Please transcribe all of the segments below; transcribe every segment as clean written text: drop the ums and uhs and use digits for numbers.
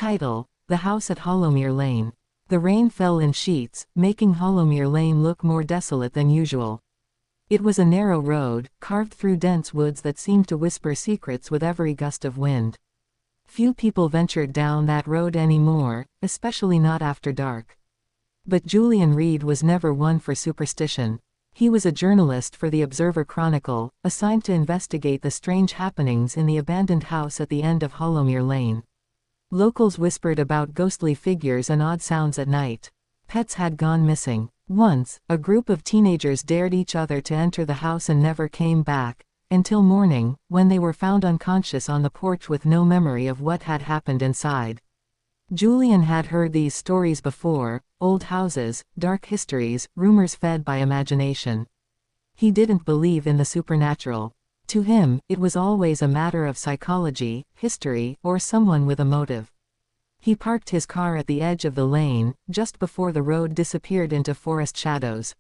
Title: The House at Hollowmere Lane. The rain fell in sheets, making Hollowmere Lane look more desolate than usual. It was a narrow road, carved through dense woods that seemed to whisper secrets with every gust of wind. Few people ventured down that road anymore, especially not after dark. But Julian Reed was never one for superstition. He was a journalist for the Observer-Chronicle, assigned to investigate the strange happenings in the abandoned house at the end of Hollowmere Lane. Locals whispered about ghostly figures and odd sounds at night. Pets had gone missing. Once, a group of teenagers dared each other to enter the house and never came back, until morning, when they were found unconscious on the porch with no memory of what had happened inside. Julian had heard these stories before: old houses, dark histories, rumors fed by imagination. He didn't believe in the supernatural. To him, it was always a matter of psychology, history, or someone with a motive. He parked his car at the edge of the lane, just before the road disappeared into forest shadows.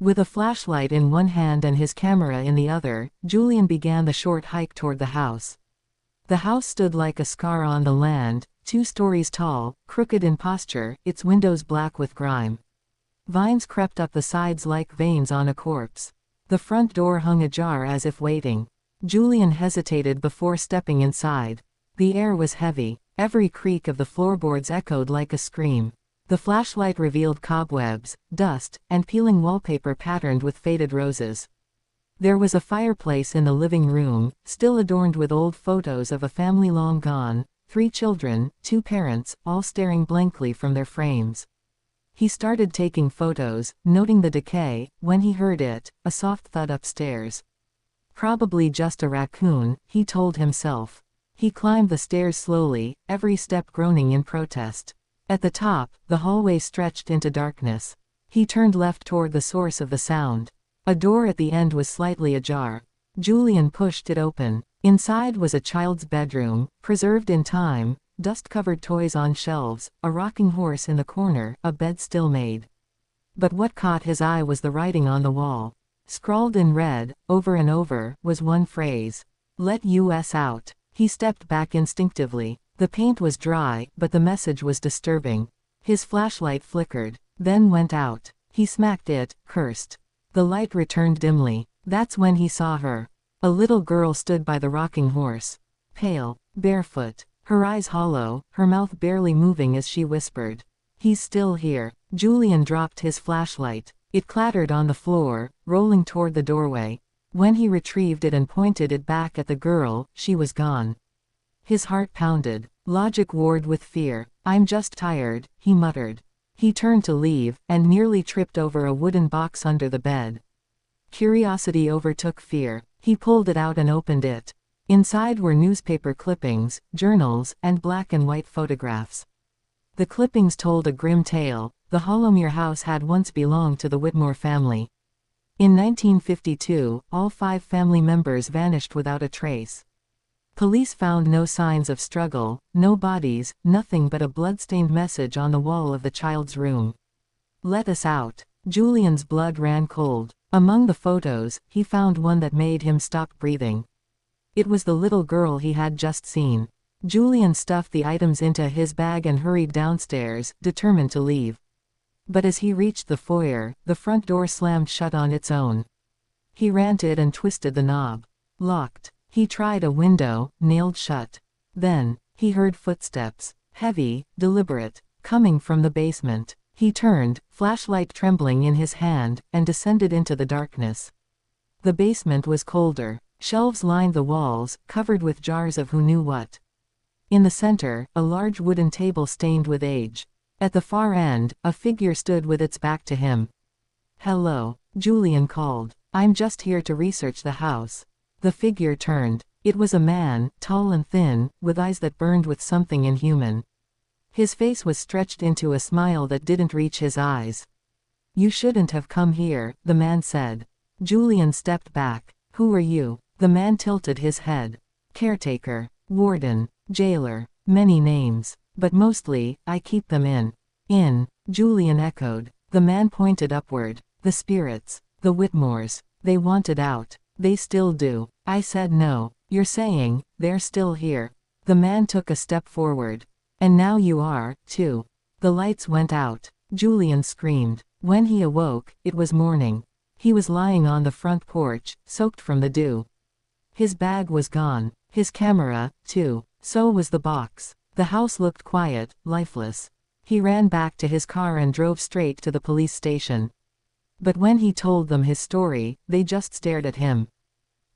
With a flashlight in one hand and his camera in the other, Julian began the short hike toward the house. The house stood like a scar on the land, 2 stories tall, crooked in posture, its windows black with grime. Vines crept up the sides like veins on a corpse. The front door hung ajar as if waiting. Julian hesitated before stepping inside. The air was heavy. Every creak of the floorboards echoed like a scream. The flashlight revealed cobwebs, dust, and peeling wallpaper patterned with faded roses. There was a fireplace in the living room, still adorned with old photos of a family long gone, 3 children, 2 parents, all staring blankly from their frames. He started taking photos, noting the decay, when he heard it, a soft thud upstairs. Probably just a raccoon, he told himself. He climbed the stairs slowly, every step groaning in protest. At the top, the hallway stretched into darkness. He turned left toward the source of the sound. A door at the end was slightly ajar. Julian pushed it open. Inside was a child's bedroom, preserved in time, dust-covered toys on shelves, a rocking horse in the corner, a bed still made. But what caught his eye was the writing on the wall. Scrawled in red, over and over, was one phrase: "Let us out." He stepped back instinctively. The paint was dry, but the message was disturbing. His flashlight flickered, then went out. He smacked it, cursed. The light returned dimly. That's when he saw her. A little girl stood by the rocking horse. Pale, barefoot, her eyes hollow, her mouth barely moving as she whispered, "He's still here." Julian dropped his flashlight. It clattered on the floor, rolling toward the doorway. When he retrieved it and pointed it back at the girl, she was gone. His heart pounded. Logic warred with fear. "I'm just tired," he muttered. He turned to leave, and nearly tripped over a wooden box under the bed. Curiosity overtook fear. He pulled it out and opened it. Inside were newspaper clippings, journals, and black and white photographs. The clippings told a grim tale. The Hollowmere house had once belonged to the Whitmore family. In 1952, all 5 family members vanished without a trace. Police found no signs of struggle, no bodies, nothing but a blood-stained message on the wall of the child's room. "Let us out." Julian's blood ran cold. Among the photos, he found one that made him stop breathing. It was the little girl he had just seen. Julian stuffed the items into his bag and hurried downstairs, determined to leave. But as he reached the foyer, the front door slammed shut on its own. He ran to it and twisted the knob. Locked. He tried a window, nailed shut. Then, he heard footsteps, heavy, deliberate, coming from the basement. He turned, flashlight trembling in his hand, and descended into the darkness. The basement was colder. Shelves lined the walls, covered with jars of who knew what. In the center, a large wooden table stained with age. At the far end, a figure stood with its back to him. "Hello," Julian called. "I'm just here to research the house." The figure turned. It was a man, tall and thin, with eyes that burned with something inhuman. His face was stretched into a smile that didn't reach his eyes. "You shouldn't have come here," the man said. Julian stepped back. "Who are you?" The man tilted his head. "Caretaker, warden, jailer, many names. But mostly, I keep them in," Julian echoed. The man pointed upward. "The spirits. The Whitmores. They wanted out. They still do." I said no. "You're saying, they're still here?" The man took a step forward. And now you are, too. The lights went out. Julian screamed. When he awoke, it was morning. He was lying on the front porch, soaked from the dew. His bag was gone. His camera, too. So was the box. The house looked quiet, lifeless. He ran back to his car and drove straight to the police station. But when he told them his story, they just stared at him.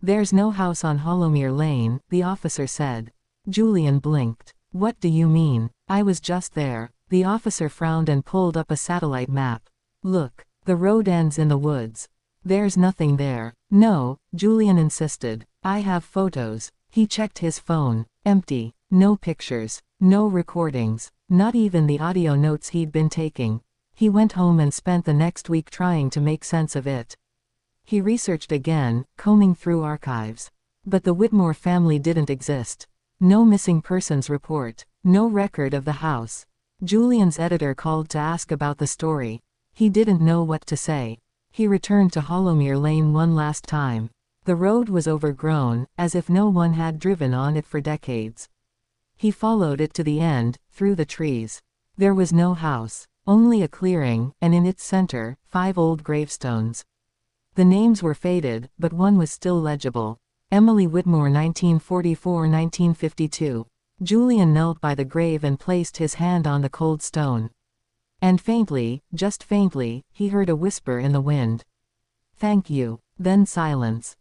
"There's no house on Hollowmere Lane," the officer said. Julian blinked. "What do you mean? I was just there." The officer frowned and pulled up a satellite map. "Look, the road ends in the woods. There's nothing there." "No," Julian insisted. "I have photos." He checked his phone. Empty. No pictures. No recordings. Not even the audio notes he'd been taking. He went home and spent the next week trying to make sense of it. He researched again, combing through archives. But the Whitmore family didn't exist. No missing persons report. No record of the house. Julian's editor called to ask about the story. He didn't know what to say. He returned to Hollowmere Lane one last time. The road was overgrown, as if no one had driven on it for decades. He followed it to the end, through the trees. There was no house. Only a clearing, and in its center, 5 old gravestones. The names were faded, but one was still legible. Emily Whitmore, 1944–1952. Julian knelt by the grave and placed his hand on the cold stone. And faintly, just faintly, he heard a whisper in the wind. "Thank you." Then silence.